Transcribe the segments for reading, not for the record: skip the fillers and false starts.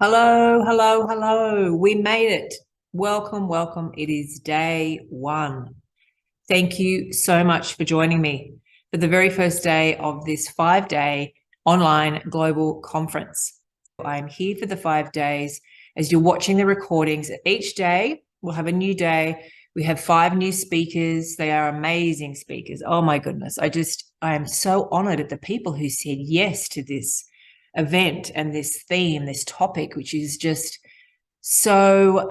Hello, hello, hello. We made it. Welcome, welcome. It is day one. Thank you so much for joining me for the very first day of this 5-day online global conference. I'm here for the 5 days. As you're watching the recordings, each day we'll have a new day. We have 5 new speakers. They are amazing speakers. Oh my goodness. I am so honored at the people who said yes to this event and this theme, this topic, which is just so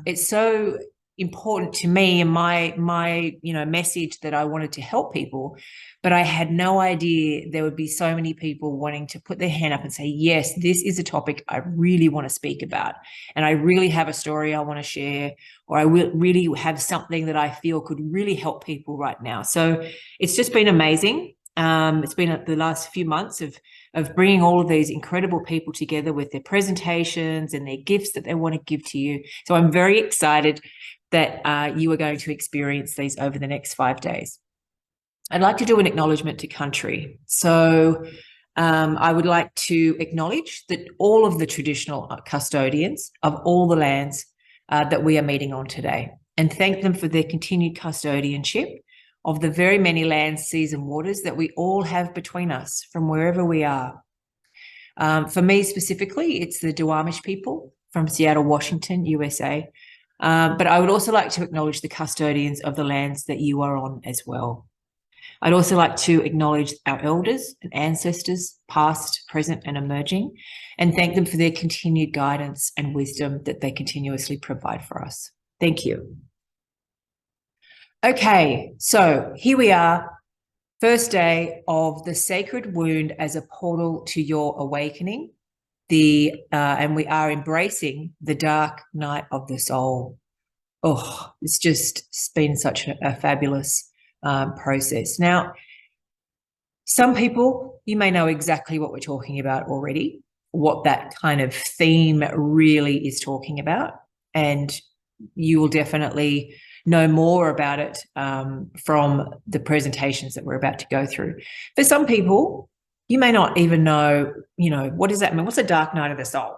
it's so important to me and my message that I wanted to help people. But I had no idea there would be so many people wanting to put their hand up and say, yes, this is a topic I really want to speak about, and I really have a story I want to share, or I will really have something that I feel could really help people right now. So it's just been amazing. It's been the last few months of bringing all of these incredible people together with their presentations and their gifts that they want to give to you. So I'm very excited that you are going to experience these over the next 5 days. I'd like to do an acknowledgement to country. So I would like to acknowledge that all of the traditional custodians of all the lands that we are meeting on today, and thank them for their continued custodianship of the very many lands, seas and waters that we all have between us from wherever we are. For me specifically, it's the Duwamish people from Seattle, Washington, USA. But I would also like to acknowledge the custodians of the lands that you are on as well. I'd also like to acknowledge our elders and ancestors, past, present and emerging, and thank them for their continued guidance and wisdom that they continuously provide for us. Thank you. Okay, so here we are, first day of the sacred wound as a portal to your awakening. And we are embracing the dark night of the soul. Oh, it's been such a fabulous process. Now, some people, you may know exactly what we're talking about already, what that kind of theme really is talking about, and you will definitely know more about it from the presentations that we're about to go through. For some people, you may not even know, what does that mean? What's a dark night of the soul?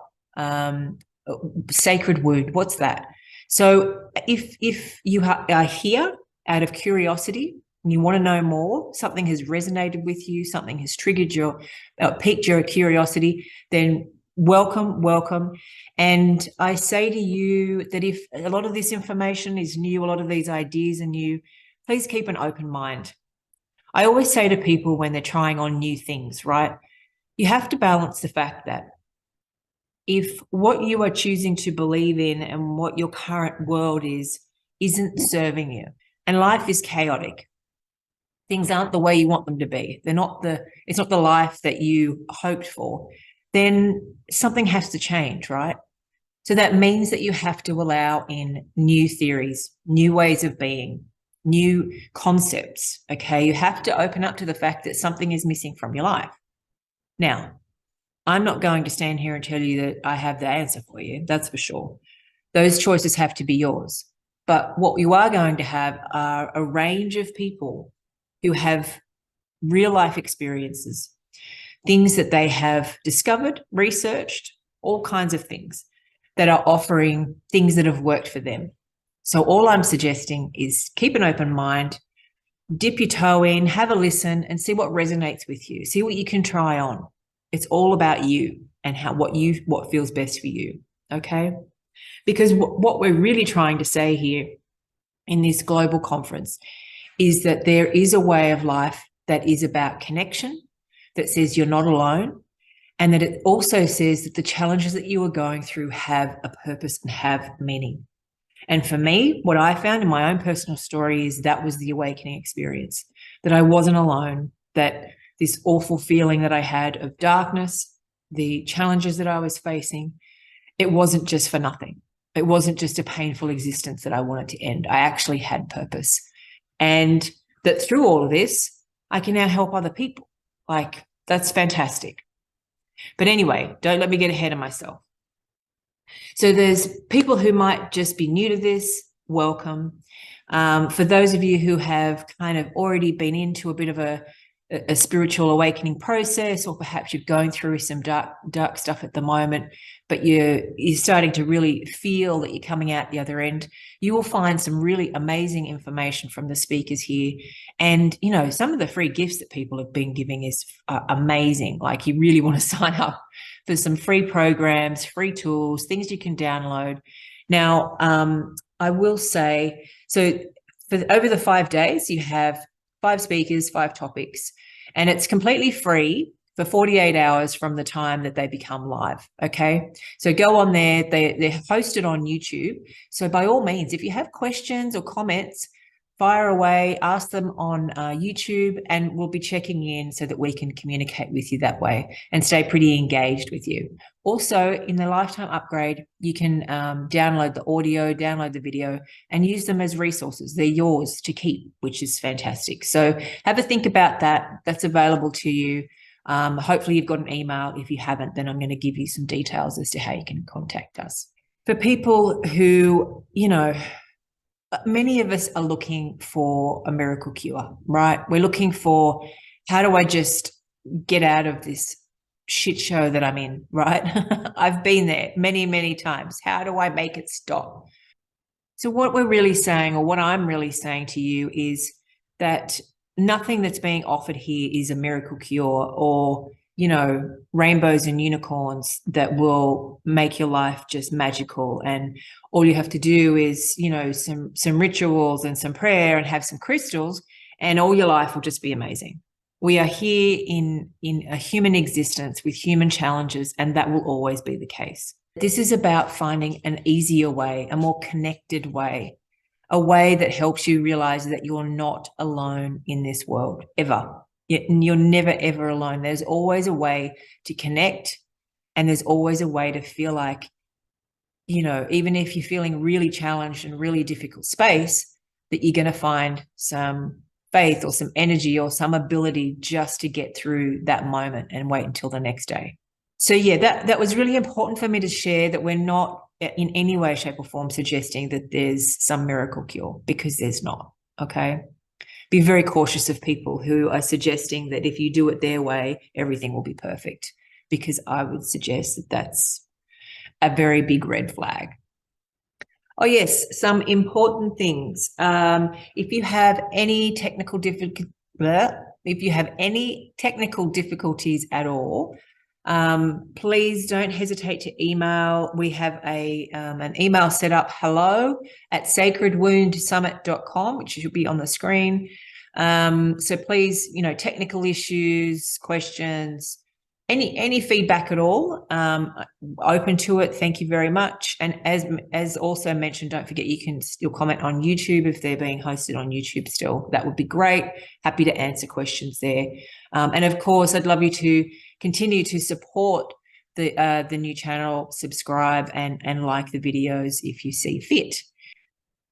Sacred wound, what's that? So if you are here out of curiosity and you want to know more, something has resonated with you, something has triggered piqued your curiosity, then welcome. And I say to you that if a lot of this information is new, a lot of these ideas are new, please keep an open mind. I always say to people when they're trying on new things, right, you have to balance the fact that if what you are choosing to believe in and what your current world isn't serving you, and life is chaotic, things aren't the way you want them to be, it's not the life that you hoped for, then something has to change, right? So that means that you have to allow in new theories, new ways of being, new concepts, okay? You have to open up to the fact that something is missing from your life. Now, I'm not going to stand here and tell you that I have the answer for you, that's for sure. Those choices have to be yours. But what you are going to have are a range of people who have real life experiences, things that they have discovered, researched, all kinds of things that are offering things that have worked for them. So all I'm suggesting is keep an open mind, dip your toe in, have a listen and see what resonates with you. See what you can try on. It's all about you and what feels best for you, okay? Because what we're really trying to say here in this global conference is that there is a way of life that is about connection, that says you're not alone, and that it also says that the challenges that you are going through have a purpose and have meaning. And for me, what I found in my own personal story is that was the awakening experience, that I wasn't alone, that this awful feeling that I had of darkness, the challenges that I was facing, it wasn't just for nothing. It wasn't just a painful existence that I wanted to end. I actually had purpose. And that through all of this, I can now help other people. Like, that's fantastic. But anyway, don't let me get ahead of myself. So there's people who might just be new to this, welcome. For those of you who have kind of already been into a bit of a a spiritual awakening process, or perhaps you're going through some dark stuff at the moment, but you're starting to really feel that you're coming out the other end, you will find some really amazing information from the speakers here. And, you know, some of the free gifts that people have been giving is amazing. Like, you really want to sign up for some free programs, free tools, things you can download. Now, I will say, so for over the 5 days, you have 5 speakers, 5 topics, and it's completely free for 48 hours from the time that they become live. Okay, so go on there. They're hosted on YouTube. So by all means, if you have questions or comments, fire away, ask them on YouTube, and we'll be checking in so that we can communicate with you that way and stay pretty engaged with you. Also, in the lifetime upgrade, you can download the audio, download the video, and use them as resources. They're yours to keep, which is fantastic. So have a think about that. That's available to you. Hopefully you've got an email. If you haven't, then I'm going to give you some details as to how you can contact us. For people who, you know, many of us are looking for a miracle cure, right? We're looking for, how do I just get out of this shit show that I'm in, right? I've been there many, many times. How do I make it stop? So what we're really saying, or what I'm really saying to you, is that nothing that's being offered here is a miracle cure, or, you know, rainbows and unicorns that will make your life just magical. And all you have to do is, you know, some rituals and some prayer and have some crystals, and all your life will just be amazing. We are here in a human existence with human challenges, and that will always be the case. This is about finding an easier way, a more connected way, a way that helps you realize that you're not alone in this world, ever. You're never, ever alone. There's always a way to connect, and there's always a way to feel like, you know, even if you're feeling really challenged and really difficult space, that you're going to find some faith or some energy or some ability just to get through that moment and wait until the next day. So yeah, that was really important for me to share, that we're not in any way, shape or form suggesting that there's some miracle cure, because there's not. Okay. Be very cautious of people who are suggesting that if you do it their way, everything will be perfect, because I would suggest that that's a very big red flag. Oh yes, some important things. If you have any technical difficulties at all, please don't hesitate to email. We have an email set up, hello@sacredwoundsummit.com, which should be on the screen. So please, you know, technical issues, questions, any feedback at all, open to it. Thank you very much. And as also mentioned, don't forget, you can still comment on YouTube if they're being hosted on YouTube still. That would be great. Happy to answer questions there. And of course, I'd love you to continue to support the new channel, subscribe and like the videos if you see fit.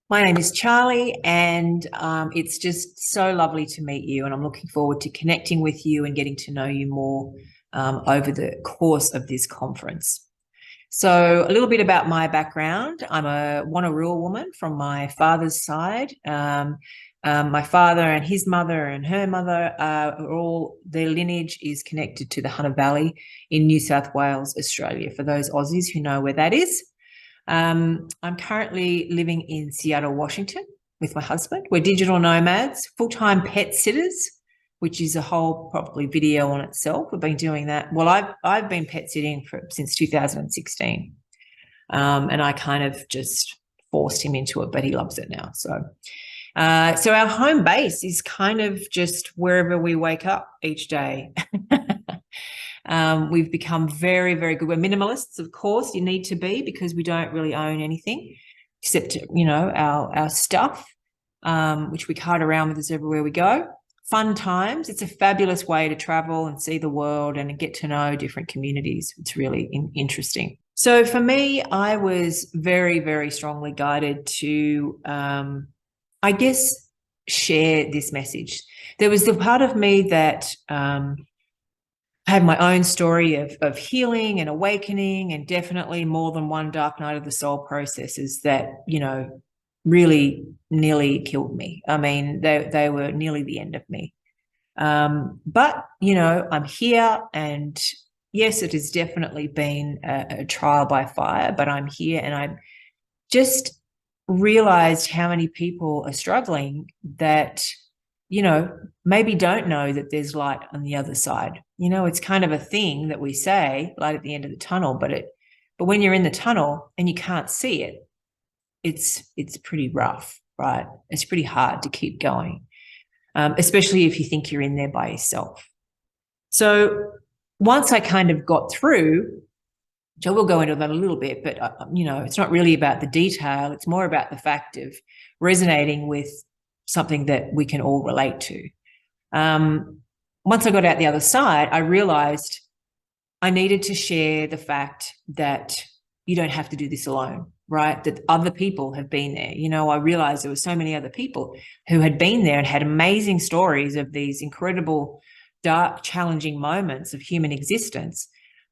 My name is Charlie, and it's just so lovely to meet you, and I'm looking forward to connecting with you and getting to know you more over the course of this conference. So a little bit about my background. I'm a Wanneroo woman from my father's side. My father and his mother and her mother are all, their lineage is connected to the Hunter Valley in New South Wales, Australia, for those Aussies who know where that is. I'm currently living in Seattle, Washington with my husband. We're digital nomads, full-time pet sitters, which is a whole probably video on itself. We've been doing that. Well, I've been pet sitting since 2016, and I kind of just forced him into it, but he loves it now. So our home base is kind of just wherever we wake up each day. We've become very, very good. We're minimalists, of course. You need to be, because we don't really own anything except, you know, our stuff, which we cart around with us everywhere we go. Fun times. It's a fabulous way to travel and see the world and get to know different communities. It's really interesting. So for me, I was very, very strongly guided to, I guess, share this message. There was the part of me that I had my own story of healing and awakening, and definitely more than one dark night of the soul processes that, you know, really nearly killed me. I mean, they were nearly the end of me. But, you know, I'm here, and yes, it has definitely been a trial by fire, but I'm here, and I'm just realized how many people are struggling that, you know, maybe don't know that there's light on the other side. You know, it's kind of a thing that we say, light at the end of the tunnel, but when you're in the tunnel and you can't see it, it's pretty rough, right? It's pretty hard to keep going, especially if you think you're in there by yourself. So once I kind of got through, which I will go into that a little bit, but you know, it's not really about the detail. It's more about the fact of resonating with something that we can all relate to. Once I got out the other side, I realized I needed to share the fact that you don't have to do this alone, right? That other people have been there. You know, I realized there were so many other people who had been there and had amazing stories of these incredible, dark, challenging moments of human existence.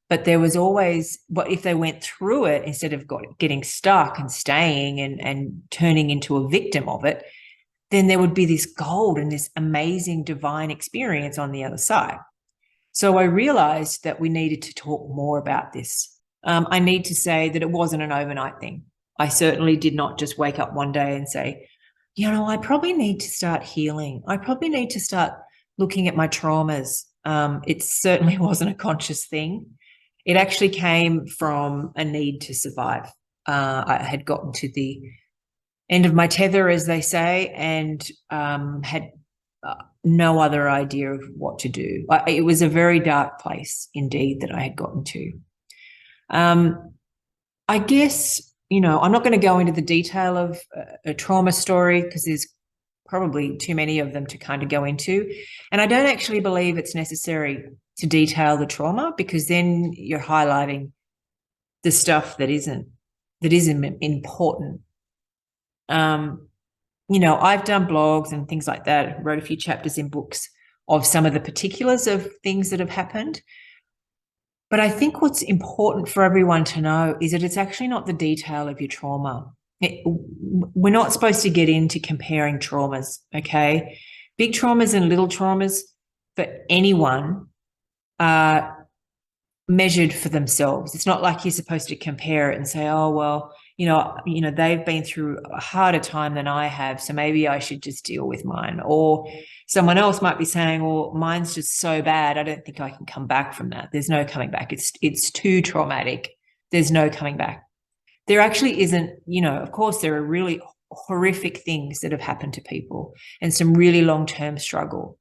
But there was always, what if they went through it instead of getting stuck and staying and turning into a victim of it, then there would be this gold and this amazing divine experience on the other side. So I realized that we needed to talk more about this. I need to say that it wasn't an overnight thing. I certainly did not just wake up one day and say, you know, I probably need to start healing. I probably need to start looking at my traumas. It certainly wasn't a conscious thing. It actually came from a need to survive. I had gotten to the end of my tether, as they say, and had no other idea of what to do. It was a very dark place indeed that I had gotten to. I guess, you know, I'm not going to go into the detail of a trauma story because there's probably too many of them to kind of go into. And I don't actually believe it's necessary to detail the trauma, because then you're highlighting the stuff that isn't important. You know, I've done blogs and things like that, wrote a few chapters in books of some of the particulars of things that have happened. But I think what's important for everyone to know is that it's actually not the detail of your trauma. We're not supposed to get into comparing traumas, okay? Big traumas and little traumas for anyone are measured for themselves. It's not like you're supposed to compare it and say, oh, well, you know, they've been through a harder time than I have, so maybe I should just deal with mine. Or someone else might be saying, well, mine's just so bad, I don't think I can come back from that. There's no coming back. It's too traumatic. There's no coming back. There actually isn't, you know, of course, there are really horrific things that have happened to people and some really long-term struggle.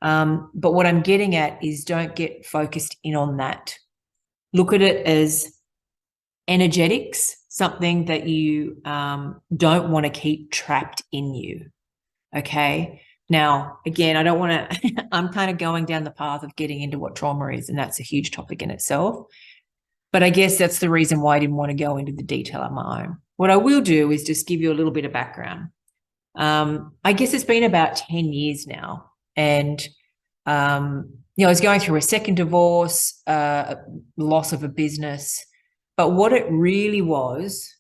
But what I'm getting at is, don't get focused in on that. Look at it as energetics, something that you don't want to keep trapped in you. Okay. Now, again, I don't want to, I'm kind of going down the path of getting into what trauma is, and that's a huge topic in itself. But I guess that's the reason why I didn't want to go into the detail on my own. What I will do is just give you a little bit of background. I guess it's been about 10 years now. And, you know, I was going through a second divorce, loss of a business. But what it really was,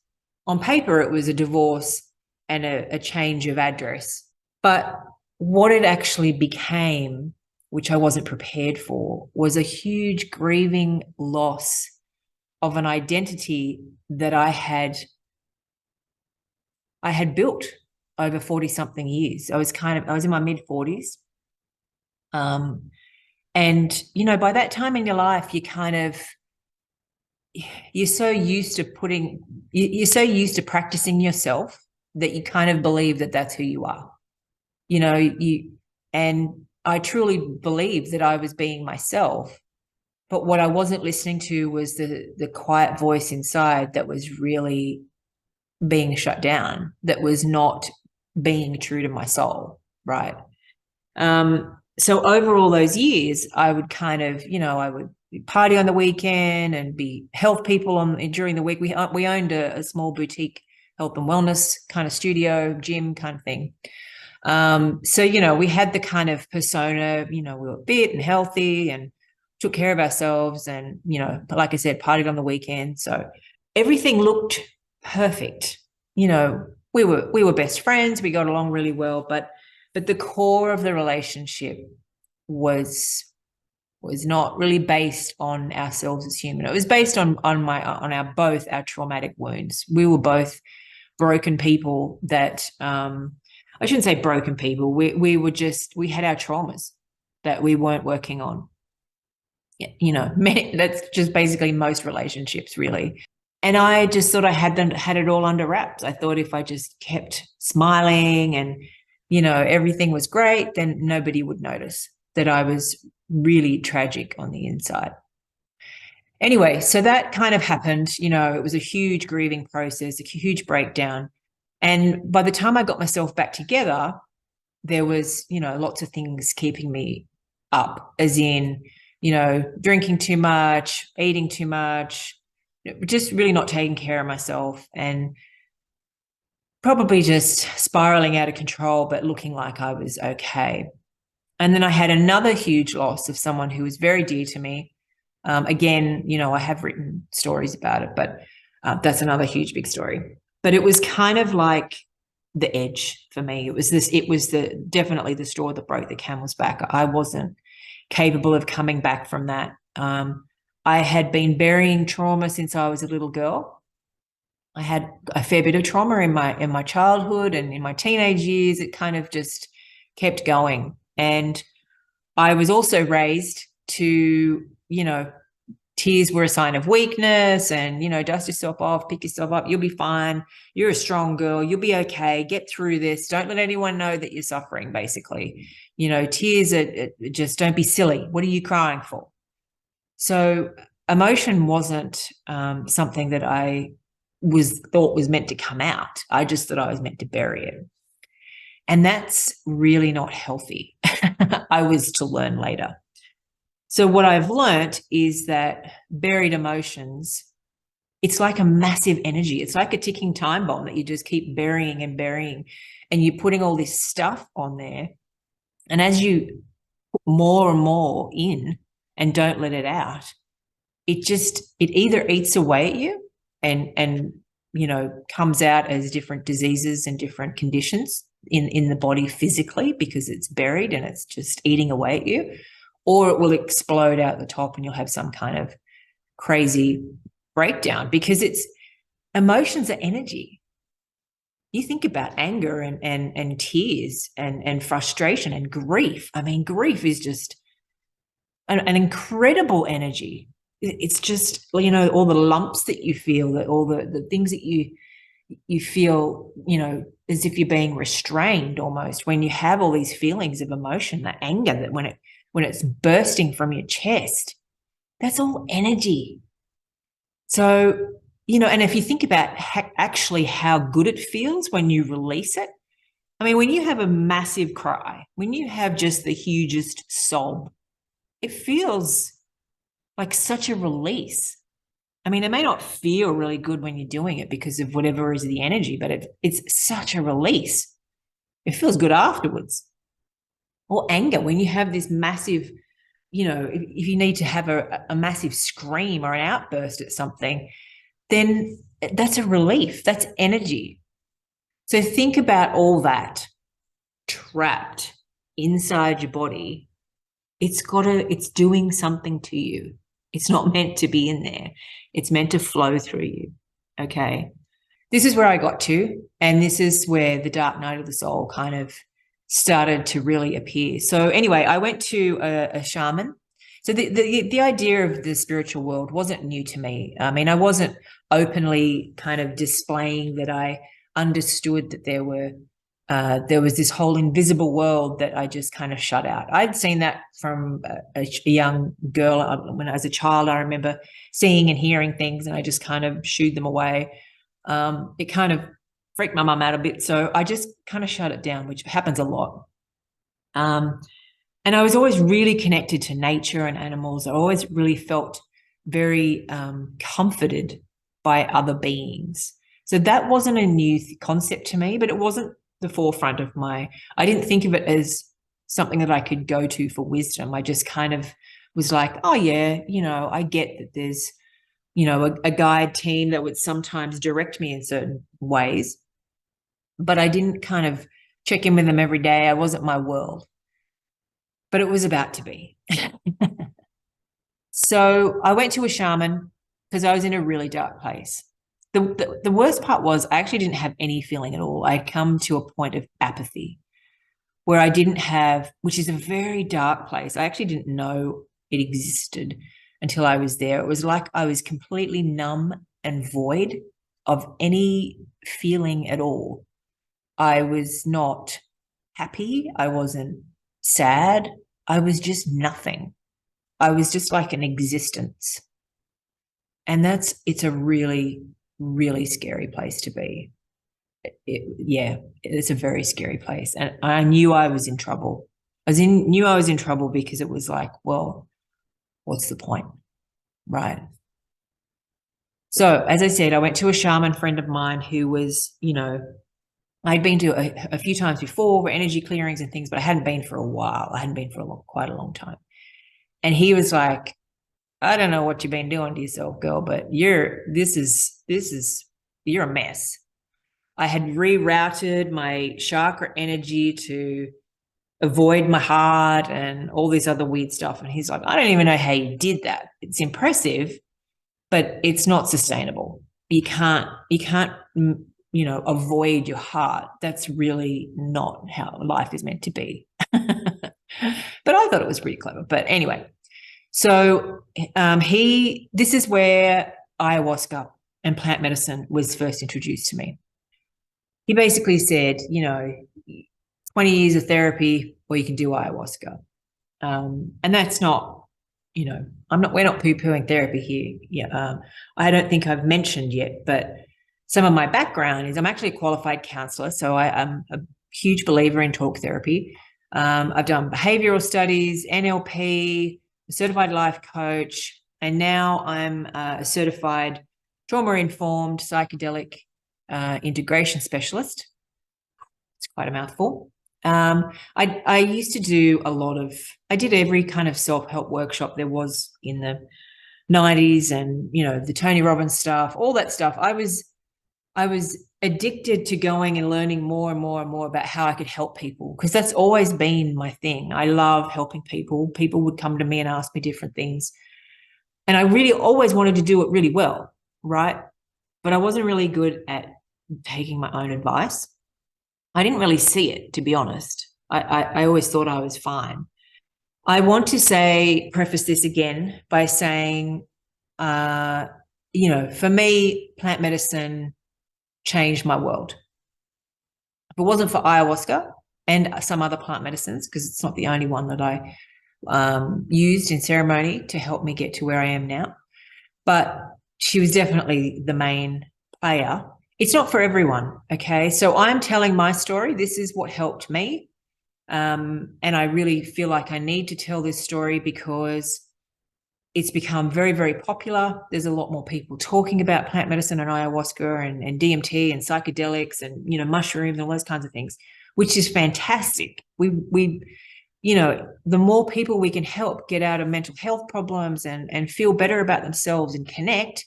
on paper, it was a divorce and a change of address. But what it actually became, which I wasn't prepared for, was a huge grieving loss of an identity that I had built over 40-something years. I was in my mid-40s. And, you know, by that time in your life, you're so used to practicing yourself that you kind of believe that that's who you are. You know, and I truly believed that I was being myself. But what I wasn't listening to was the quiet voice inside that was really being shut down, that was not being true to my soul, right? So over all those years, I would kind of, you know, I would party on the weekend and be health people during the week. We owned a small boutique health and wellness kind of studio, gym kind of thing. So, you know, we had the kind of persona, you know, we were fit and healthy and took care of ourselves, and, you know, like I said, partied on the weekend. So everything looked perfect. You know, we were best friends. We got along really well, but the core of the relationship was not really based on ourselves as human. It was based on our traumatic wounds. We were both broken people that I shouldn't say broken people. We had our traumas that we weren't working on. That's just basically most relationships, really. And I just thought I had it all under wraps. I thought if I just kept smiling and, everything was great, then nobody would notice that I was really tragic on the inside. Anyway, so that kind of happened. It was a huge grieving process, a huge breakdown. And by the time I got myself back together, there was, lots of things keeping me up, as in, drinking too much, eating too much, just really not taking care of myself, and probably just spiraling out of control, but looking like I was okay. And then I had another huge loss of someone who was very dear to me. Again, I have written stories about it, but that's another huge, big story. But it was kind of like the edge for me. It was definitely the straw that broke the camel's back. I wasn't capable of coming back from that. I had been burying trauma since I was a little girl. I had a fair bit of trauma in my childhood and in my teenage years. It kind of just kept going. And I was also raised to, tears were a sign of weakness, and, dust yourself off, pick yourself up. You'll be fine. You're a strong girl. You'll be okay. Get through this. Don't let anyone know that you're suffering, basically. Tears are just, don't be silly. What are you crying for? So emotion wasn't something that I thought was meant to come out. I just thought I was meant to bury it. And that's really not healthy. I was to learn later. So what I've learnt is that buried emotions, it's like a massive energy. It's like a ticking time bomb that you just keep burying and burying, and you're putting all this stuff on there. And as you put more and more in and don't let it out, it either eats away at you and comes out as different diseases and different conditions in the body physically, because it's buried and it's just eating away at you, or it will explode out the top and you'll have some kind of crazy breakdown, because emotions are energy. You think about anger and tears and frustration and grief. I mean, grief is just an incredible energy. It's just, all the lumps that you feel, that all the things that you feel, as if you're being restrained almost, when you have all these feelings of emotion, that anger, that when it's bursting from your chest, that's all energy. So, and if you think about actually how good it feels when you release it, I mean, when you have a massive cry, when you have just the hugest sob, it feels like such a release. I mean, it may not feel really good when you're doing it because of whatever is the energy, but it's such a release. It feels good afterwards. Or anger, when you have this massive, if you need to have a massive scream or an outburst at something, then that's a relief. That's energy. So think about all that trapped inside your body. It's doing something to you. It's not meant to be in there. It's meant to flow through you. Okay. This is where I got to, and this is where the dark night of the soul kind of started to really appear. So anyway, I went to a shaman. So the idea of the spiritual world wasn't new to me. I mean, I wasn't openly kind of displaying that I understood that there was this whole invisible world that I just kind of shut out. I'd seen that from a young girl. When I was a child, I remember seeing and hearing things, and I just kind of shooed them away. It kind of freaked my mum out a bit, so I just kind of shut it down, which happens a lot. And I was always really connected to nature and animals. I always really felt very comforted by other beings. So that wasn't a new concept to me, but it wasn't the forefront of I didn't think of it as something that I could go to for wisdom. I just kind of was like, oh yeah, I get that there's, a guide team that would sometimes direct me in certain ways, but I didn't kind of check in with them every day. I wasn't my world. but it was about to be. So I went to a shaman because I was in a really dark place. The worst part was I actually didn't have any feeling at all. I'd come to a point of apathy where I didn't have, which is a very dark place. I actually didn't know it existed until I was there. It was like I was completely numb and void of any feeling at all. I was not happy. I wasn't sad. I was just nothing. I was just like an existence. And it's a really, really scary place to be. Yeah, it's a very scary place. And I knew I was in trouble. Knew I was in trouble because it was like, well, what's the point? Right. So as I said, I went to a shaman friend of mine who was, I'd been to a few times before for energy clearings and things, but I hadn't been for a while. I hadn't been for quite a long time. And he was like, I don't know what you've been doing to yourself, girl, but you're a mess. I had rerouted my chakra energy to avoid my heart and all this other weird stuff. And he's like, I don't even know how you did that. It's impressive, but it's not sustainable. You can't, avoid your heart. That's really not how life is meant to be. But I thought it was pretty clever. But anyway, so this is where ayahuasca and plant medicine was first introduced to me. He basically said, 20 years of therapy, or you can do ayahuasca. And that's not, we're not poo-pooing therapy here. Yeah, I don't think I've mentioned yet, but some of my background is I'm actually a qualified counselor. So I'm a huge believer in talk therapy. I've done behavioral studies, NLP, a certified life coach, and now I'm a certified trauma-informed psychedelic integration specialist. It's quite a mouthful. I used to do I did every kind of self-help workshop there was in the 90s and, the Tony Robbins stuff, all that stuff. I was addicted to going and learning more and more and more about how I could help people, because that's always been my thing. I love helping people. People would come to me and ask me different things. And I really always wanted to do it really well, right? But I wasn't really good at taking my own advice. I didn't really see it, to be honest. I always thought I was fine. I want to preface this again by saying, for me, plant medicine changed my world. If it wasn't for ayahuasca and some other plant medicines, because it's not the only one that I used in ceremony to help me get to where I am now, but she was definitely the main player. It's not for everyone, okay? So I'm telling my story. This is what helped me. And I really feel like I need to tell this story because it's become very, very popular. There's a lot more people talking about plant medicine and ayahuasca and DMT and psychedelics and, mushrooms and all those kinds of things, which is fantastic. We the more people we can help get out of mental health problems and feel better about themselves and connect,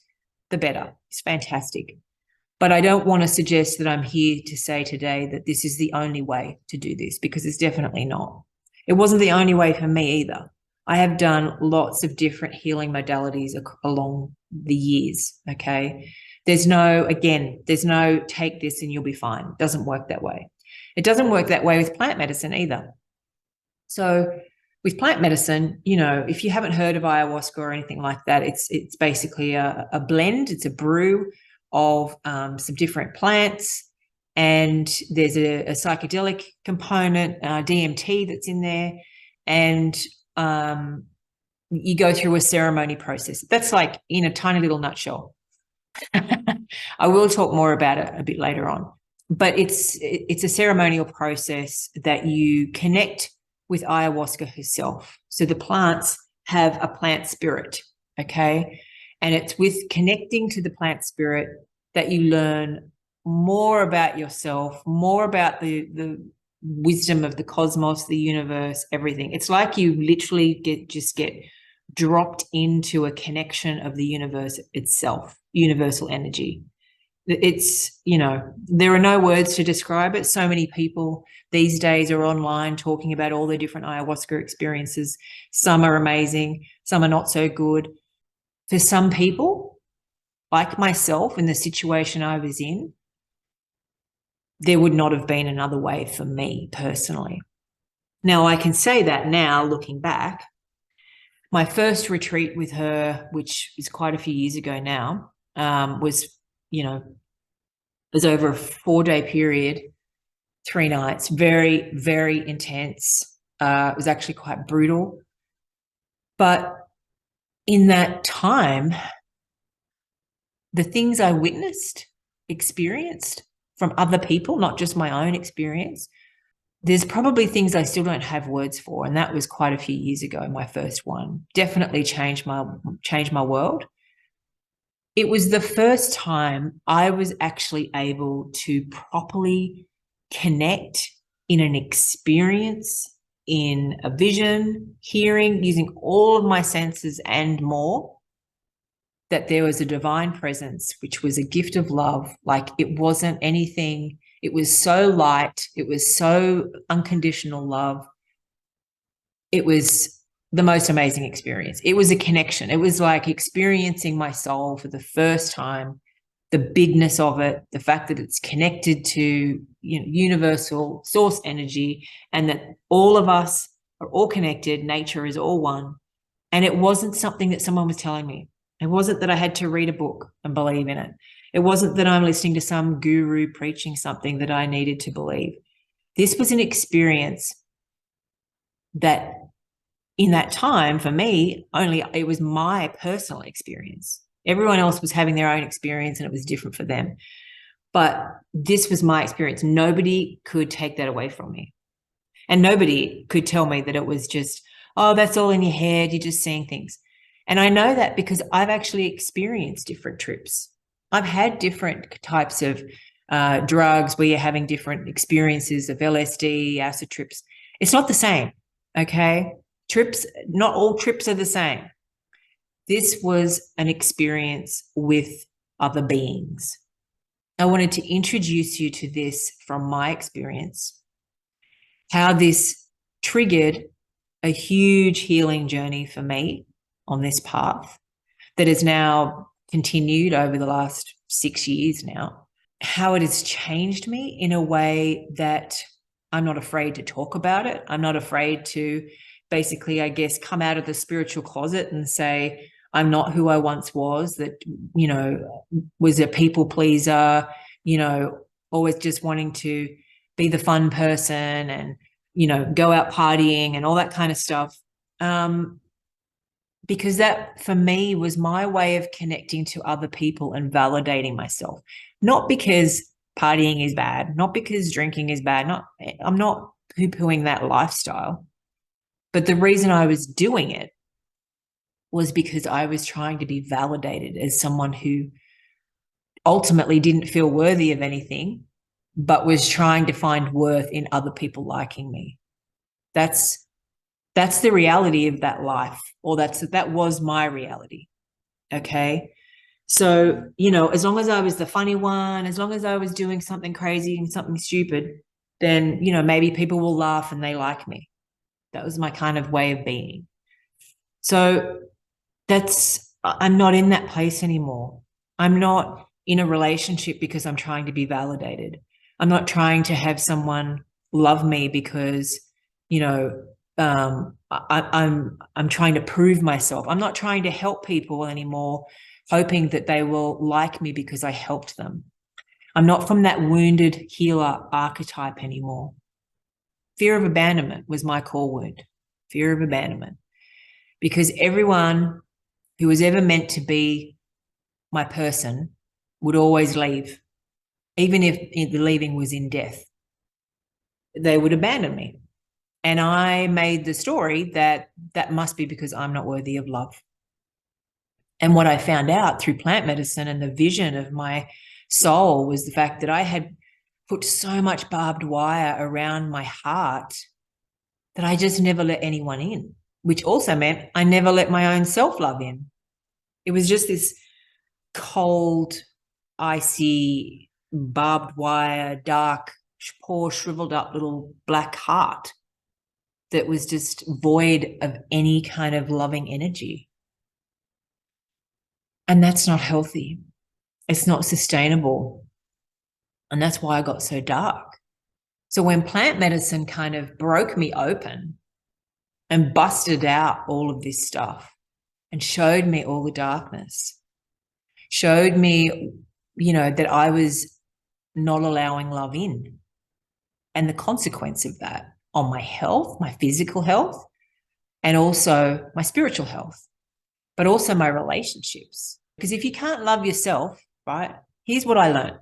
the better. It's fantastic. But I don't want to suggest that I'm here to say today that this is the only way to do this, because it's definitely not. It wasn't the only way for me either. I have done lots of different healing modalities along the years, okay? There's no take this and you'll be fine. It doesn't work that way. It doesn't work that way with plant medicine either. So with plant medicine, if you haven't heard of ayahuasca or anything like that, it's basically a blend. It's a brew of some different plants, and there's a psychedelic component, DMT, that's in there, and you go through a ceremony process. That's like in a tiny little nutshell. I will talk more about it a bit later on, but it's a ceremonial process that you connect with ayahuasca herself. So the plants have a plant spirit, okay? And it's with connecting to the plant spirit that you learn more about yourself, more about the wisdom of the cosmos, the universe, everything. It's like you literally get dropped into a connection of the universe itself, universal energy. It's, there are no words to describe it. So many people these days are online talking about all the different ayahuasca experiences. Some are amazing, some are not so good. For some people, like myself, in the situation I was in, there would not have been another way for me personally. Now, I can say that now, looking back. My first retreat with her, which is quite a few years ago now, was over a 4-day period, 3 nights, very, very intense. It was actually quite brutal. But in that time, the things I witnessed, experienced from other people, not just my own experience, there's probably things I still don't have words for. And that was quite a few years ago, my first one. Definitely changed my world. It was the first time I was actually able to properly connect in an experience, in a vision, hearing, using all of my senses and more, that there was a divine presence, which was a gift of love. Like, it wasn't anything. It was so light. It was so unconditional love. It was the most amazing experience. It was a connection. It was like experiencing my soul for the first time, the bigness of it, the fact that it's connected to universal source energy, and that all of us are all connected. Nature is all one. And it wasn't something that someone was telling me. It wasn't that I had to read a book and believe in it. It wasn't that I'm listening to some guru preaching something that I needed to believe. This was an experience that, in that time, for me, only it was my personal experience. Everyone else was having their own experience and it was different for them. But this was my experience. Nobody could take that away from me. And nobody could tell me that it was just, oh, that's all in your head, you're just seeing things. And I know that because I've actually experienced different trips. I've had different types of drugs where you're having different experiences of LSD, acid trips. It's not the same, okay? Trips, not all trips are the same. This was an experience with other beings. I wanted to introduce you to this from my experience, how this triggered a huge healing journey for me on this path that has now continued over the last 6 years now, how it has changed me in a way that I'm not afraid to talk about it. I'm not afraid to basically, I guess, come out of the spiritual closet and say, I'm not who I once was, that, was a people pleaser, always just wanting to be the fun person and, go out partying and all that kind of stuff. Because that, for me, was my way of connecting to other people and validating myself. Not because partying is bad, not because drinking is bad. I'm not poo-pooing that lifestyle. But the reason I was doing it was because I was trying to be validated as someone who ultimately didn't feel worthy of anything, but was trying to find worth in other people liking me. That's the reality of that life, or that was my reality. Okay. So, as long as I was the funny one, as long as I was doing something crazy and something stupid, then, maybe people will laugh and they like me. That was my kind of way of being. So I'm not in that place anymore. I'm not in a relationship because I'm trying to be validated. I'm not trying to have someone love me because, I'm trying to prove myself. I'm not trying to help people anymore, hoping that they will like me because I helped them. I'm not from that wounded healer archetype anymore. Fear of abandonment was my core wound. Fear of abandonment. Because everyone who was ever meant to be my person would always leave, even if the leaving was in death. They would abandon me. And I made the story that must be because I'm not worthy of love. And what I found out through plant medicine and the vision of my soul was the fact that I had put so much barbed wire around my heart that I just never let anyone in, which also meant I never let my own self-love in. It was just this cold, icy, barbed wire, dark, poor, shriveled up little black heart that was just void of any kind of loving energy. And that's not healthy. It's not sustainable. And that's why I got so dark. So when plant medicine kind of broke me open and busted out all of this stuff and showed me all the darkness, showed me, that I was not allowing love in, and the consequence of that on my health, my physical health, and also my spiritual health, but also my relationships. Because if you can't love yourself, right, here's what I learned.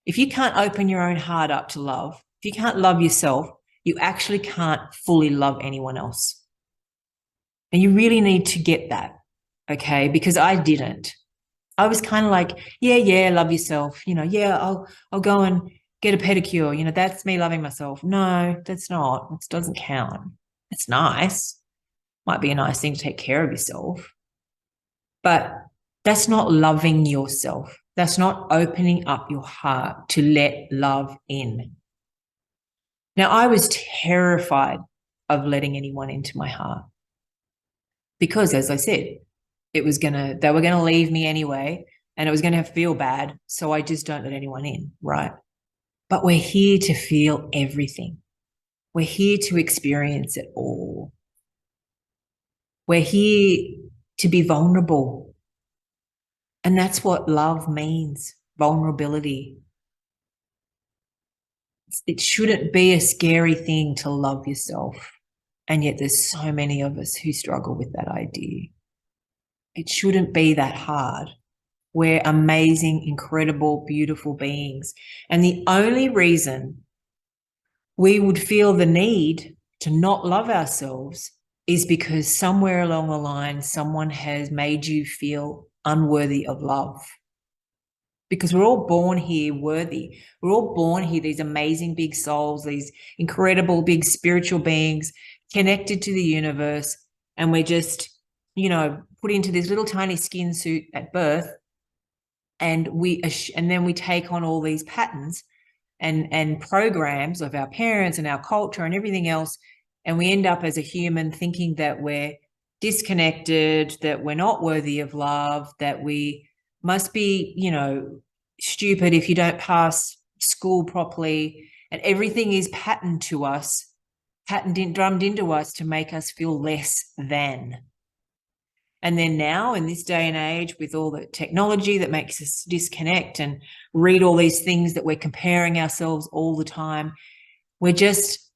If you can't open your own heart up to love, if you can't love yourself, you actually can't fully love anyone else. And you really need to get that, okay? Because I didn't. I was kind of like, yeah, love yourself. Yeah, I'll go and get a pedicure. That's me loving myself. No, that's not. It doesn't count. It's nice. Might be a nice thing to take care of yourself. But that's not loving yourself. That's not opening up your heart to let love in. Now, I was terrified of letting anyone into my heart because, as I said, they were going to leave me anyway, and it was going to feel bad. So I just don't let anyone in, right? But we're here to feel everything. We're here to experience it all. We're here to be vulnerable. And that's what love means, vulnerability. It shouldn't be a scary thing to love yourself. And yet there's so many of us who struggle with that idea. It shouldn't be that hard. We're amazing, incredible, beautiful beings. And the only reason we would feel the need to not love ourselves is because somewhere along the line, someone has made you feel unworthy of love. Because we're all born here worthy. We're all born here, these amazing big souls, these incredible big spiritual beings connected to the universe. And we're just, put into this little tiny skin suit at birth. And then we take on all these patterns and programs of our parents and our culture and everything else. And we end up as a human thinking that we're disconnected, that we're not worthy of love, that we must be, stupid if you don't pass school properly. And everything is patterned to us, drummed into us to make us feel less than. And then now in this day and age, with all the technology that makes us disconnect and read all these things that we're comparing ourselves all the time, we're just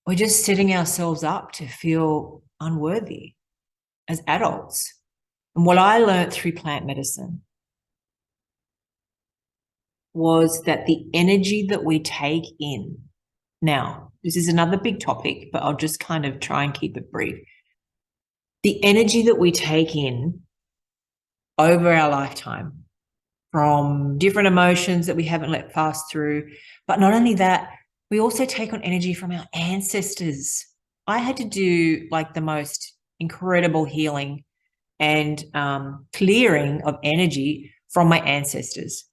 setting ourselves up to feel unworthy as adults. And what I learned through plant medicine was that the energy that we take in, now, this is another big topic, but I'll just kind of try and keep it brief. The energy that we take in over our lifetime from different emotions that we haven't let pass through, but not only that, we also take on energy from our ancestors. I had to do like the most incredible healing and clearing of energy from my ancestors.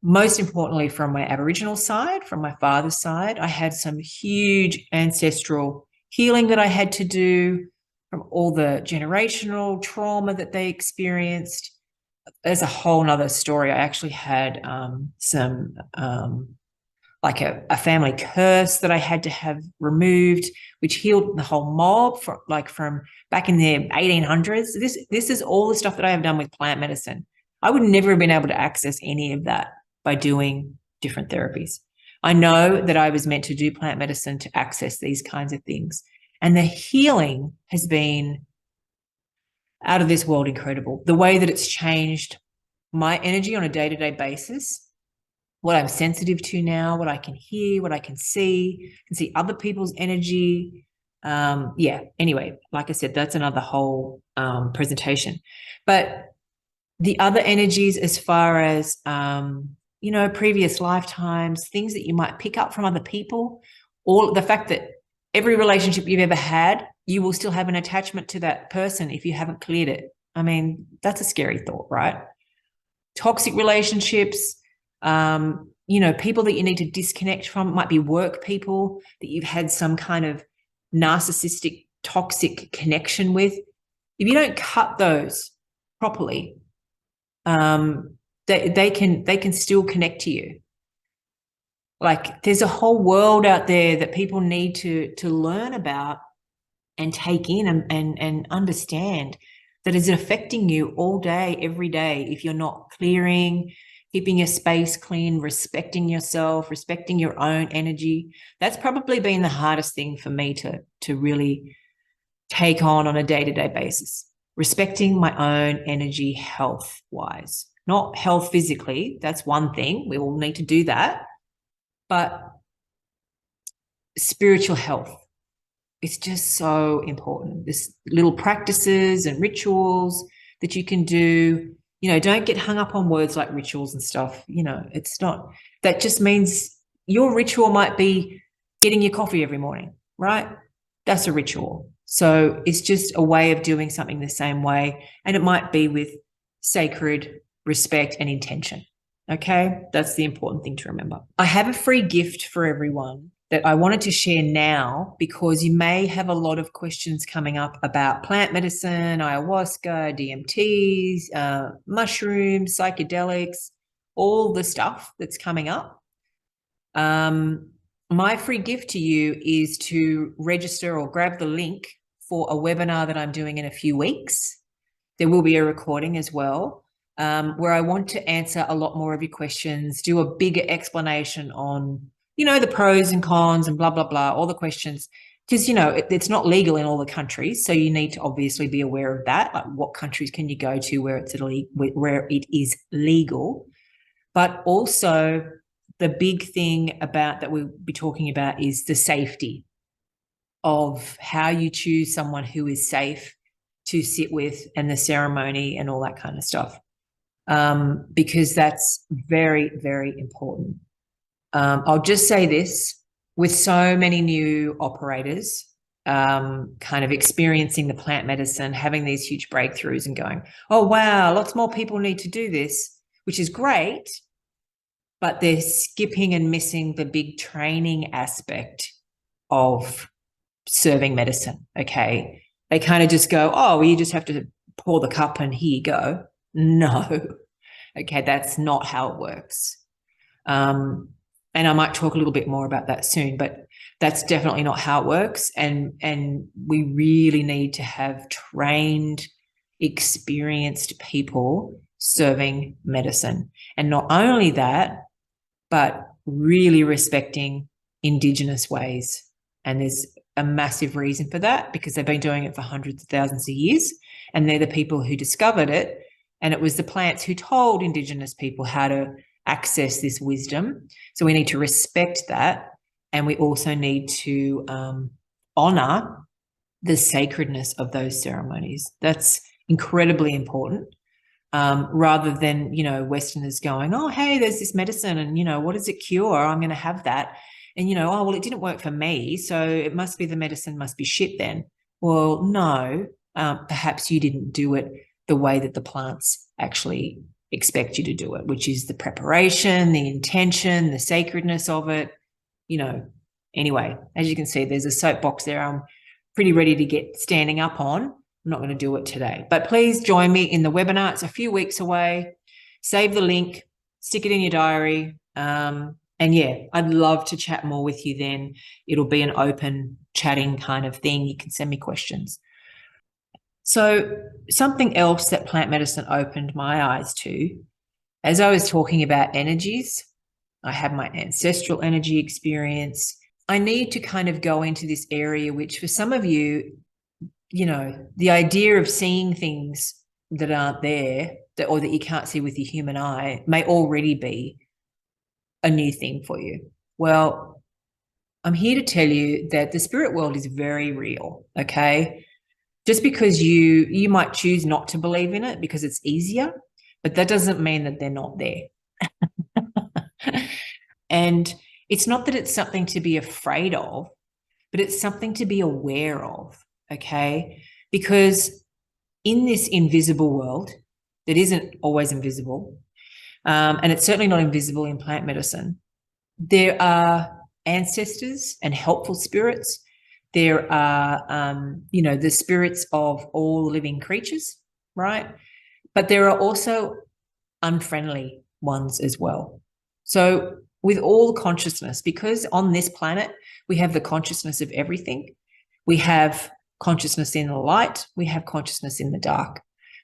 Most importantly, from my Aboriginal side, from my father's side, I had some huge ancestral healing that I had to do from all the generational trauma that they experienced. There's a whole nother story. I actually had some like a family curse that I had to have removed, which healed the whole mob from back in the 1800s. This is all the stuff that I have done with plant medicine. I would never have been able to access any of that by doing different therapies. I know that I was meant to do plant medicine to access these kinds of things. And the healing has been out of this world incredible. The way that it's changed my energy on a day-to-day basis, what I'm sensitive to now, what I can hear, what I can see other people's energy. Anyway, like I said, that's another whole presentation. But the other energies, as far as, previous lifetimes, things that you might pick up from other people, or the fact that every relationship you've ever had, you will still have an attachment to that person if you haven't cleared it. I mean, that's a scary thought, right? toxic relationships, you know, people that you need to disconnect from. It might be work people that you've had some kind of narcissistic, toxic connection with. If you don't cut those properly, they can still connect to you. Like, there's a whole world out there that people need to learn about and take in and understand that is affecting you all day, every day. If you're not clearing, keeping your space clean, respecting yourself, respecting your own energy, that's probably been the hardest thing for me to really take on a day-to-day basis. Respecting my own energy health-wise, not health physically. That's one thing. We all need to do that. But spiritual health, it's just so important. There's little practices and rituals that you can do. You know, don't get hung up on words like rituals and stuff. You know, it's not, that just means your ritual might be getting your coffee every morning, right? That's a ritual. So it's just a way of doing something the same way. And it might be with sacred respect and intention. Okay, that's the important thing to remember. I have a free gift for everyone that I wanted to share now, because you may have a lot of questions coming up about plant medicine, ayahuasca, DMTs, mushrooms, psychedelics, all the stuff that's coming up. My free gift to you is to register or grab the link for a webinar that I'm doing in a few weeks. There will be a recording as well, where I want to answer a lot more of your questions, do a bigger explanation on, you know, the pros and cons and blah, blah, blah, all the questions. Because, you know, it's not legal in all the countries. So you need to obviously be aware of that. Like, what countries can you go to where it is legal? But also, the big thing about that we'll be talking about is the safety of how you choose someone who is safe to sit with, and the ceremony and all that kind of stuff. Because that's very, very important. I'll just say this, with so many new operators kind of experiencing the plant medicine, having these huge breakthroughs and going, oh, wow, lots more people need to do this, which is great, but they're skipping and missing the big training aspect of serving medicine, okay? They kind of just go, oh, well, you just have to pour the cup and here you go. No, okay, that's not how it works. And I might talk a little bit more about that soon, but that's definitely not how it works. And we really need to have trained, experienced people serving medicine. And not only that, but really respecting Indigenous ways. And there's a massive reason for that, because they've been doing it for hundreds of thousands of years, and they're the people who discovered it. And it was the plants who told Indigenous people how to access this wisdom. So we need to respect that. And we also need to honor the sacredness of those ceremonies. That's incredibly important. Rather than, you know, Westerners going, oh, hey, there's this medicine and, you know, what does it cure? I'm going to have that. And, you know, oh, well, it didn't work for me, so it must be the medicine must be shit then. Well, no, perhaps you didn't do it the way that the plants actually expect you to do it, which is the preparation, the intention, the sacredness of it, you know. Anyway, as you can see, there's a soapbox there I'm pretty ready to get standing up on. I'm not going to do it today, but please join me in the webinar. It's a few weeks away. Save the link, stick it in your diary. And yeah, I'd love to chat more with you then. It'll be an open chatting kind of thing. You can send me questions. So something else that plant medicine opened my eyes to, as I was talking about energies, I had my ancestral energy experience. I need to kind of go into this area, which for some of you, you know, the idea of seeing things that aren't there, or that you can't see with your human eye, may already be a new thing for you. Well, I'm here to tell you that the spirit world is very real, okay? Just because you might choose not to believe in it because it's easier, but that doesn't mean that they're not there. And it's not that it's something to be afraid of, but it's something to be aware of, okay? Because in this invisible world that isn't always invisible, And it's certainly not invisible in plant medicine. There are ancestors and helpful spirits. There are, the spirits of all living creatures, right? But there are also unfriendly ones as well. So with all consciousness, because on this planet, we have the consciousness of everything. We have consciousness in the light. We have consciousness in the dark.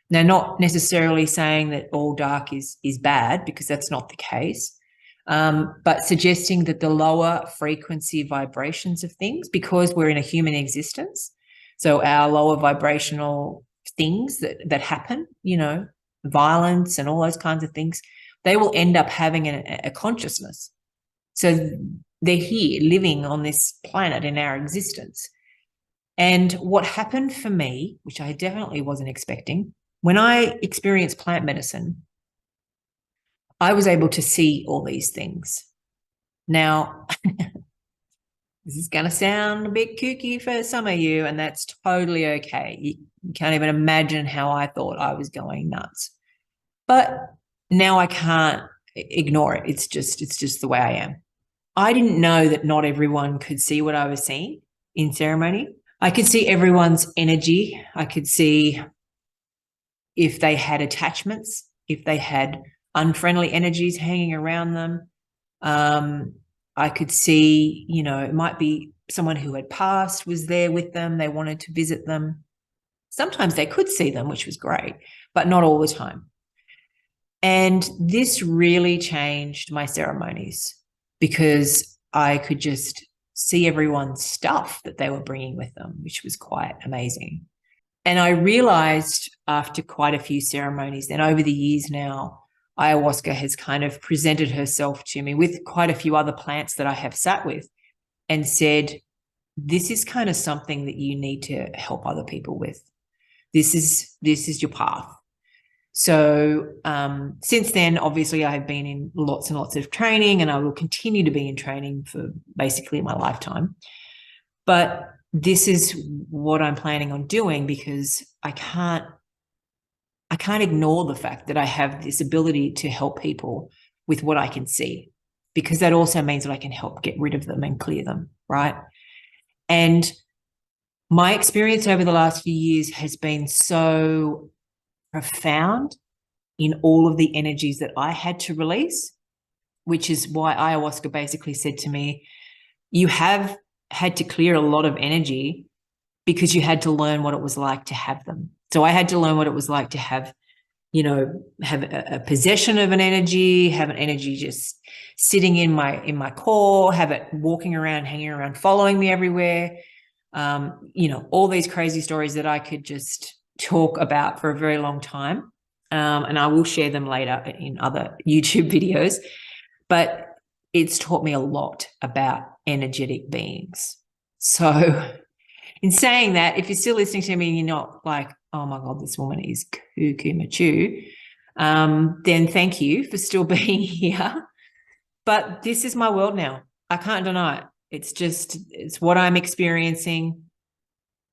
Now, not necessarily saying that all dark is bad, because that's not the case, but suggesting that the lower frequency vibrations of things, because we're in a human existence, so our lower vibrational things that happen, violence and all those kinds of things, they will end up having a consciousness. So they're here living on this planet in our existence. And what happened for me, which I definitely wasn't expecting, when I experienced plant medicine, I was able to see all these things. Now, this is going to sound a bit kooky for some of you, and that's totally okay. You can't even imagine how I thought I was going nuts. But now I can't ignore it. It's just the way I am. I didn't know that not everyone could see what I was seeing in ceremony. I could see everyone's energy. I could see if they had attachments, if they had unfriendly energies hanging around them. I could see, it might be someone who had passed was there with them. They wanted to visit them. Sometimes they could see them, which was great, but not all the time. And this really changed my ceremonies, because I could just see everyone's stuff that they were bringing with them, which was quite amazing. And I realized after quite a few ceremonies, and over the years now, ayahuasca has kind of presented herself to me with quite a few other plants that I have sat with and said, this is kind of something that you need to help other people with. This is your path. So since then, obviously, I have been in lots and lots of training, and I will continue to be in training for basically my lifetime. But this is what I'm planning on doing, because I can't ignore the fact that I have this ability to help people with what I can see, because that also means that I can help get rid of them and clear them, right? And my experience over the last few years has been so profound in all of the energies that I had to release, which is why ayahuasca basically said to me, you have had to clear a lot of energy because you had to learn what it was like to have them. So I had to learn what it was like to have a possession of an energy, have an energy just sitting in my core, have it walking around, hanging around, following me everywhere. All these crazy stories that I could just talk about for a very long time. And I will share them later in other YouTube videos. But it's taught me a lot about energetic beings. So in saying that, if you're still listening to me and you're not like, oh my God, this woman is cuckoo machu, then thank you for still being here. But this is my world now. I can't deny it. It's what I'm experiencing.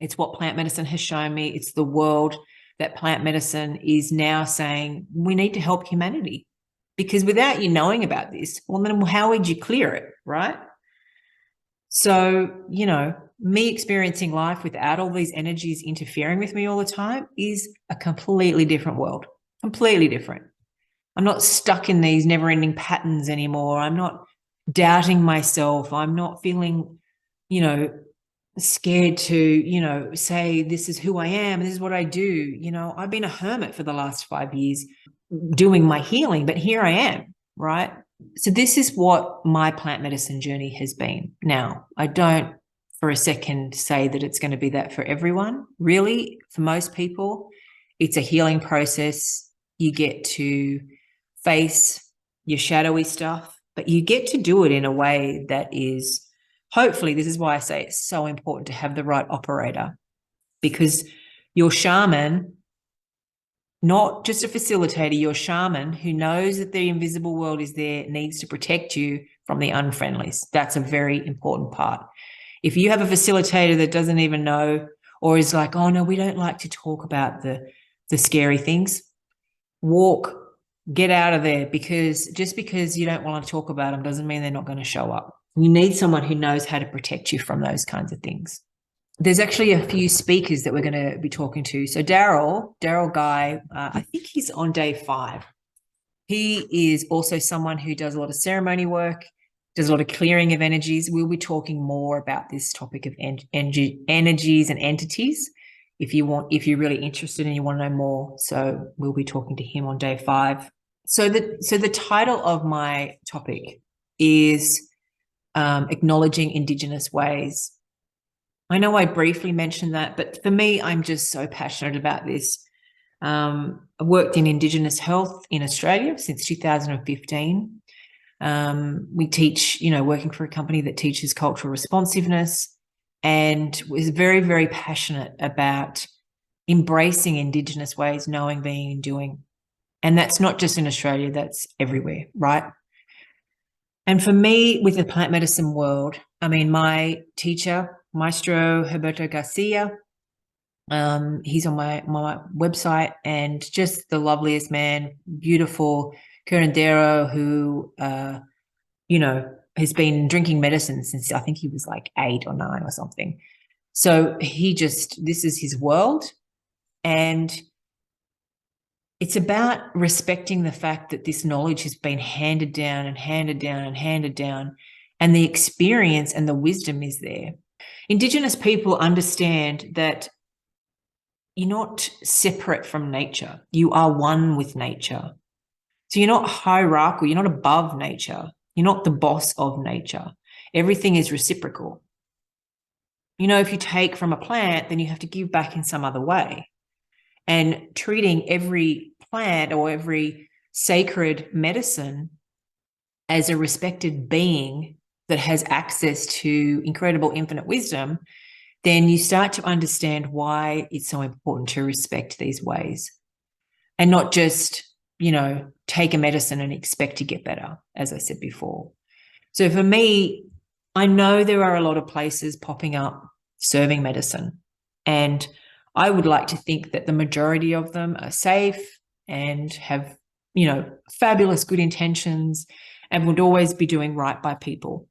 It's what plant medicine has shown me. It's the world that plant medicine is now saying we need to help humanity. Because without you knowing about this, well, then how would you clear it, right? So, me experiencing life without all these energies interfering with me all the time is a completely different world, completely different. I'm not stuck in these never-ending patterns anymore. I'm not doubting myself. I'm not feeling, scared to, say this is who I am, this is what I do. I've been a hermit for the last 5 years doing my healing, but here I am, right? So this is what my plant medicine journey has been. Now, I don't for a second say that it's going to be that for everyone. Really, for most people, it's a healing process. You get to face your shadowy stuff, but you get to do it in a way that is, hopefully, this is why I say it's so important to have the right operator, because your shaman, not just a facilitator, your shaman who knows that the invisible world is there, needs to protect you from the unfriendlies. That's a very important part. If you have a facilitator that doesn't even know, or is like, oh no, we don't like to talk about the scary things, walk Get out of there, because just because you don't want to talk about them doesn't mean they're not going to show up. You need someone who knows how to protect you from those kinds of things. There's actually a few speakers that we're going to be talking to. So Daryl Guy, I think he's on day 5. He is also someone who does a lot of ceremony work, does a lot of clearing of energies. We'll be talking more about this topic of energies and entities if you're really interested and you want to know more. So we'll be talking to him on day 5. So the title of my topic is acknowledging Indigenous ways. I know I briefly mentioned that, but for me, I'm just so passionate about this. I've worked in Indigenous health in Australia since 2015. We teach, working for a company that teaches cultural responsiveness, and was very, very passionate about embracing Indigenous ways, knowing, being, and doing. And that's not just in Australia, that's everywhere, right? And for me, with the plant medicine world, I mean, my teacher, Maestro Herberto Garcia, he's on my website, and just the loveliest man, beautiful curandero who, has been drinking medicine since I think he was like 8 or 9 or something. So this is his world. And it's about respecting the fact that this knowledge has been handed down and handed down and handed down, and the experience and the wisdom is there. Indigenous people understand that you're not separate from nature. You are one with nature. So you're not hierarchical. You're not above nature. You're not the boss of nature. Everything is reciprocal. If you take from a plant, then you have to give back in some other way. And treating every plant or every sacred medicine as a respected being that has access to incredible infinite wisdom, then you start to understand why it's so important to respect these ways and not just, take a medicine and expect to get better, as I said before. So for me, I know there are a lot of places popping up serving medicine, and I would like to think that the majority of them are safe and have, fabulous good intentions and would always be doing right by people.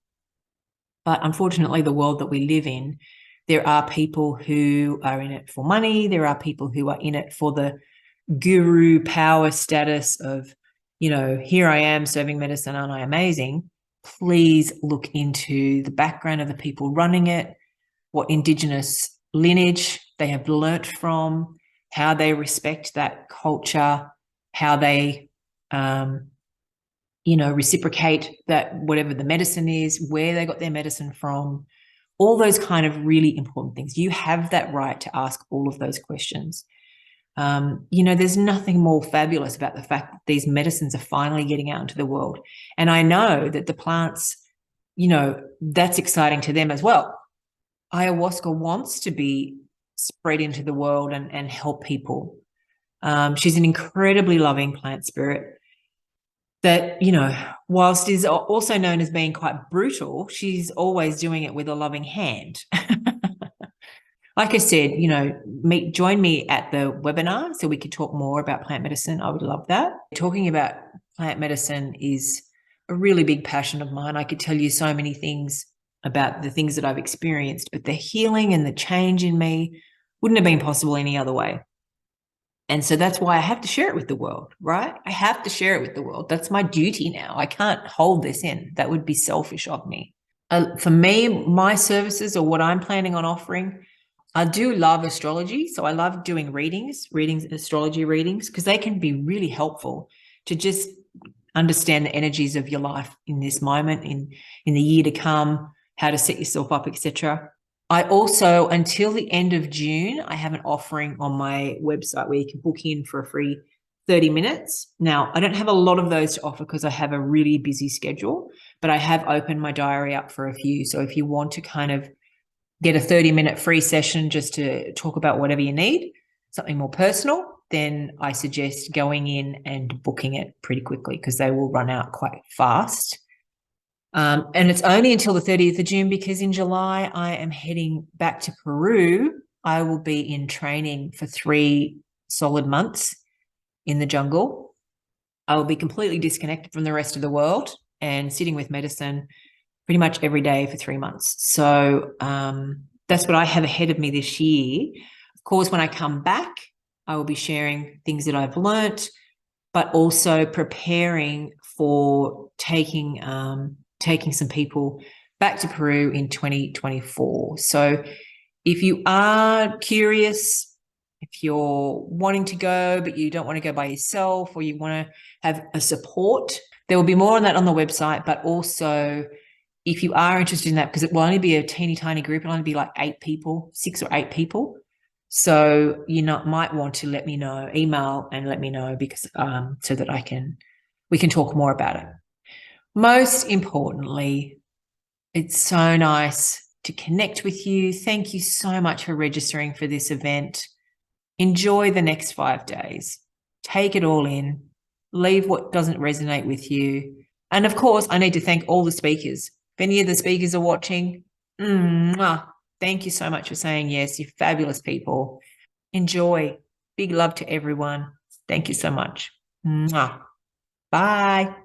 But unfortunately, the world that we live in, there are people who are in it for money. There are people who are in it for the guru power status of, here I am serving medicine, aren't I amazing? Please look into the background of the people running it, what Indigenous lineage they have learnt from, how they respect that culture, how they, reciprocate that whatever the medicine is, where they got their medicine from, all those kind of really important things. You have that right to ask all of those questions. There's nothing more fabulous about the fact that these medicines are finally getting out into the world. And I know that the plants, that's exciting to them as well. Ayahuasca wants to be spread into the world and help people. She's an incredibly loving plant spirit that, whilst is also known as being quite brutal, she's always doing it with a loving hand. Like I said, join me at the webinar so we could talk more about plant medicine. I would love that. Talking about plant medicine is a really big passion of mine. I could tell you so many things about the things that I've experienced, but the healing and the change in me wouldn't have been possible any other way. And so that's why I have to share it with the world, right? I have to share it with the world. That's my duty now. I can't hold this in. That would be selfish of me. For me, my services or what I'm planning on offering, I do love astrology. So I love doing readings, astrology readings, because they can be really helpful to just understand the energies of your life in this moment, in the year to come, how to set yourself up, etc. I also, until the end of June, I have an offering on my website where you can book in for a free 30 minutes. Now, I don't have a lot of those to offer because I have a really busy schedule, but I have opened my diary up for a few. So if you want to kind of get a 30-minute free session just to talk about whatever you need, something more personal, then I suggest going in and booking it pretty quickly because they will run out quite fast. And it's only until the 30th of June because in July I am heading back to Peru. I will be in training for 3 solid months in the jungle. I will be completely disconnected from the rest of the world and sitting with medicine pretty much every day for 3 months. So that's what I have ahead of me this year. Of course, when I come back, I will be sharing things that I've learnt, but also preparing for taking some people back to Peru in 2024. So if you are curious, if you're wanting to go, but you don't want to go by yourself, or you want to have a support, there will be more on that on the website. But also, if you are interested in that, because it will only be a teeny tiny group, it'll only be like 8 people, 6 or 8 people. So you might want to let me know, email and let me know, because so that we can talk more about it. Most importantly, it's so nice to connect with you. Thank you so much for registering for this event. Enjoy the next 5 days. Take it all in. Leave what doesn't resonate with you. And of course, I need to thank all the speakers. If any of the speakers are watching, thank you so much for saying yes. You're fabulous people. Enjoy. Big love to everyone. Thank you so much. Bye.